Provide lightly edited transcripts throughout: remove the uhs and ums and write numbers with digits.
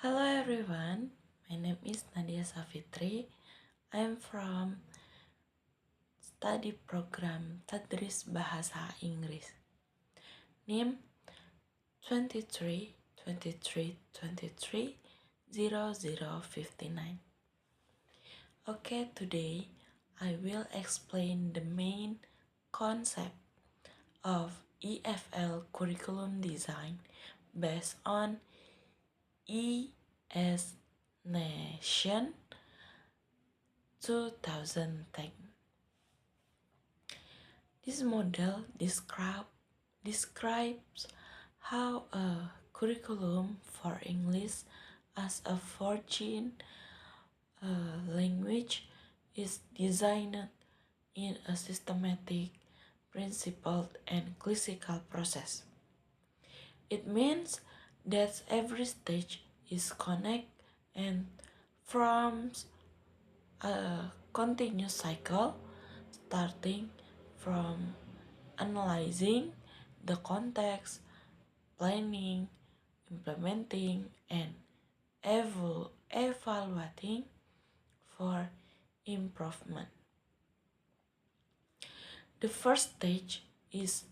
Hello everyone, my name is Nadia Savitri. I'm from study program Tadris Bahasa Inggris. NIM 23 Okay, today I will explain the main concept of EFL curriculum design based on ES Nation 2010. This model describes how a curriculum for English as a foreign language is designed in a systematic, principled, and classical process. It means that every stage is connected and forms a continuous cycle starting from analyzing the context, planning, implementing, and evaluating for improvement. The first stage is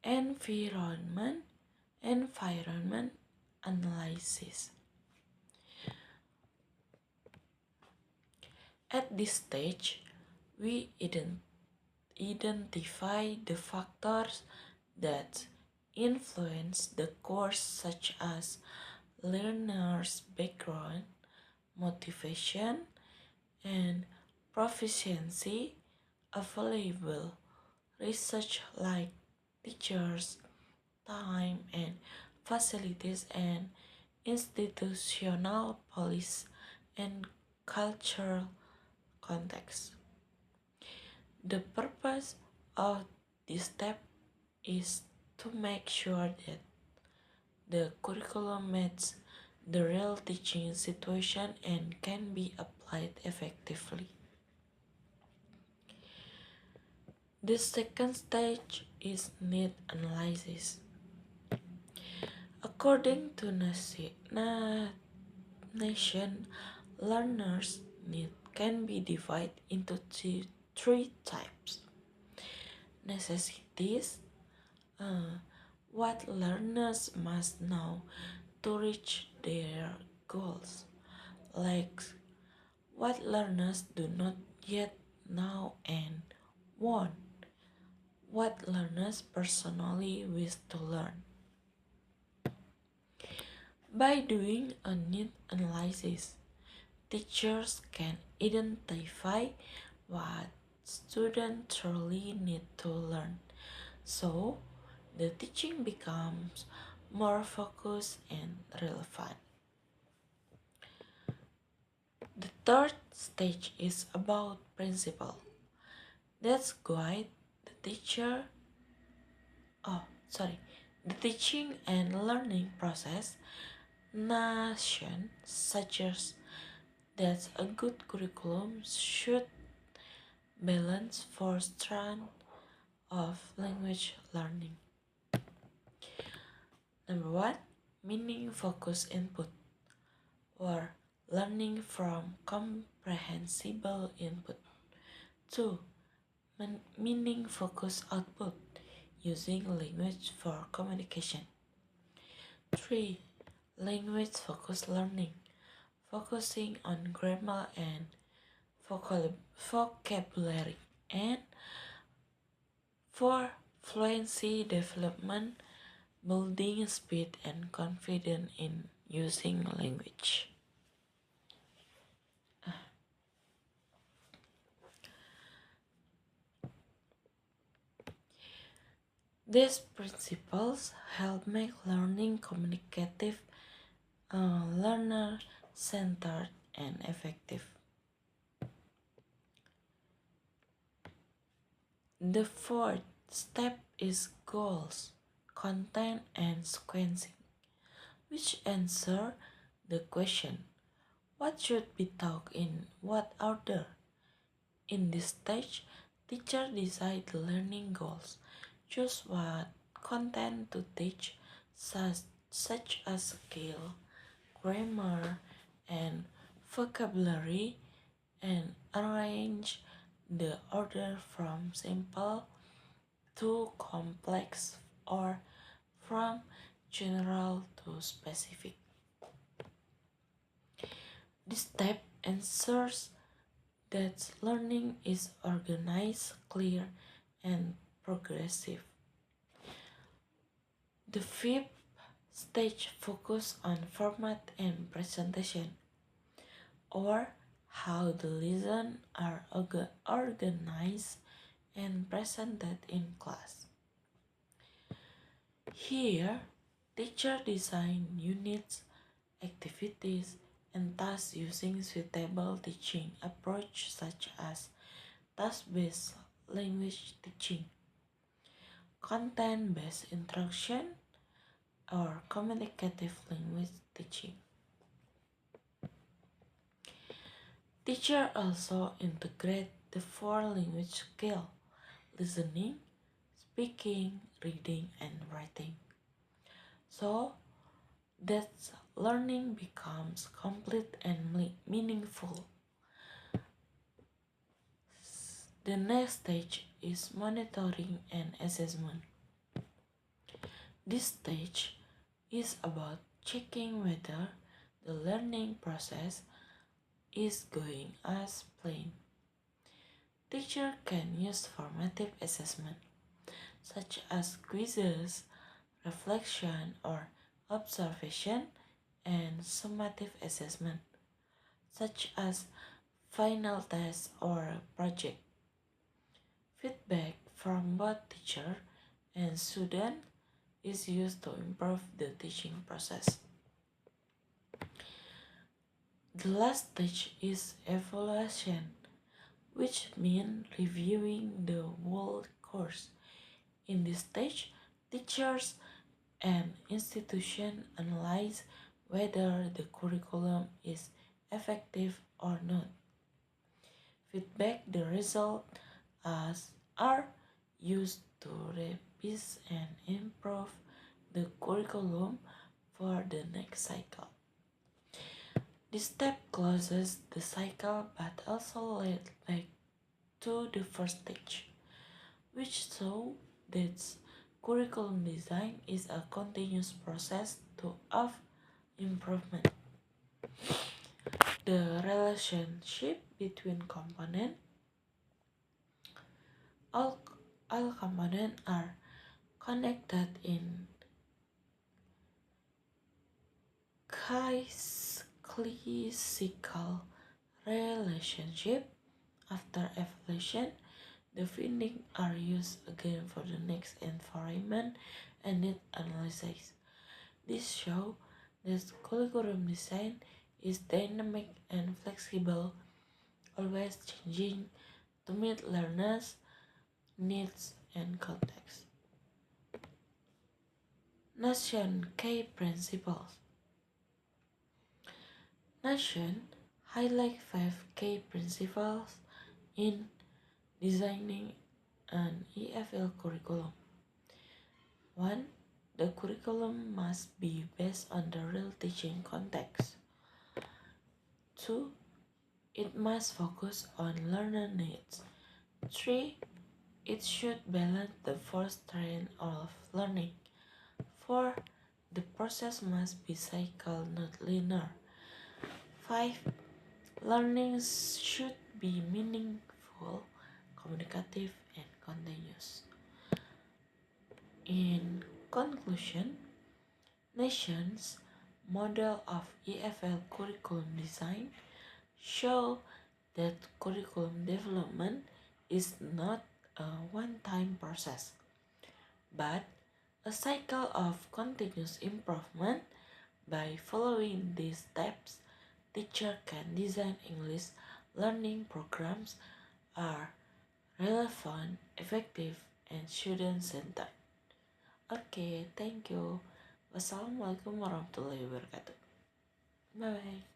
environment analysis. At this stage, we identify the factors that influence the course, such as learners' background, motivation, and proficiency. Available research like teachers, time and facilities, and institutional policy and cultural context. The purpose of this step is to make sure that the curriculum meets the real teaching situation and can be applied effectively. The second stage is need analysis. According to Nation, learners' need can be divided into three types. Necessities, what learners must know to reach their goals, like what learners do not yet know and want, what learners personally wish to learn. By doing a need analysis, teachers can identify what students truly need to learn, so the teaching becomes more focused and relevant. The third stage is about principle. That's guide the teacher. The teaching and learning process. Nation suggests that a good curriculum should balance four strands of language learning. Number one, meaning focused input, or learning from comprehensible input. Two, meaning focused output, using language for communication. Three, language focused learning, focusing on grammar and vocabulary. And four, fluency development, building speed and confidence in using language. These principles help make learning communicative, learner-centered, and effective. The fourth step is goals, content, and sequencing, which answer the question, what should be taught in what order? In this stage, teachers decide the learning goals, choose what content to teach, such as skill, grammar, and vocabulary, and arrange the order from simple to complex or from general to specific. This step ensures that learning is organized, clear, and progressive. The fifth stage focuses on format and presentation, or how the lessons are organized and presented in class. Here, teacher design units, activities, and tasks using suitable teaching approach such as task-based language teaching, content-based instruction, or communicative language teaching. Teacher also integrate the four language skill: listening, speaking, reading, and writing, so that learning becomes complete and meaningful. The next stage is monitoring and assessment. This stage is about checking whether the learning process is going as planned. Teacher can use formative assessment, such as quizzes, reflection, or observation, and summative assessment, such as final test or project. Feedback from both teacher and student is used to improve the teaching process. The last stage is evaluation, which means reviewing the whole course. In this stage, teachers and institutions analyze whether the curriculum is effective or not. Feedback the result as are used to revise and improve the curriculum for the next cycle. This step closes the cycle but also leads back to the first stage, which shows that curriculum design is a continuous process of improvement. The relationship between components, all components are connected in classical relationship. After evaluation, the findings are used again for the next environment and need analysis. This shows that curriculum design is dynamic and flexible, always changing to meet learners' needs and context. Nation key principles. Nation highlight 5 key principles in designing an EFL curriculum. 1. The curriculum must be based on the real teaching context. 2. It must focus on learner needs. 3. It should balance the four strands of learning. 4. The process must be cycle, not linear. 5. Learning should be meaningful, communicative, and continuous. In conclusion, Nation's model of EFL curriculum design show that curriculum development is not a one-time process, but a cycle of continuous improvement. By following these steps, teacher can design English learning programs are relevant, effective, and student-centered. Okay, thank you. Wassalamualaikum warahmatullahi wabarakatuh. Bye-bye.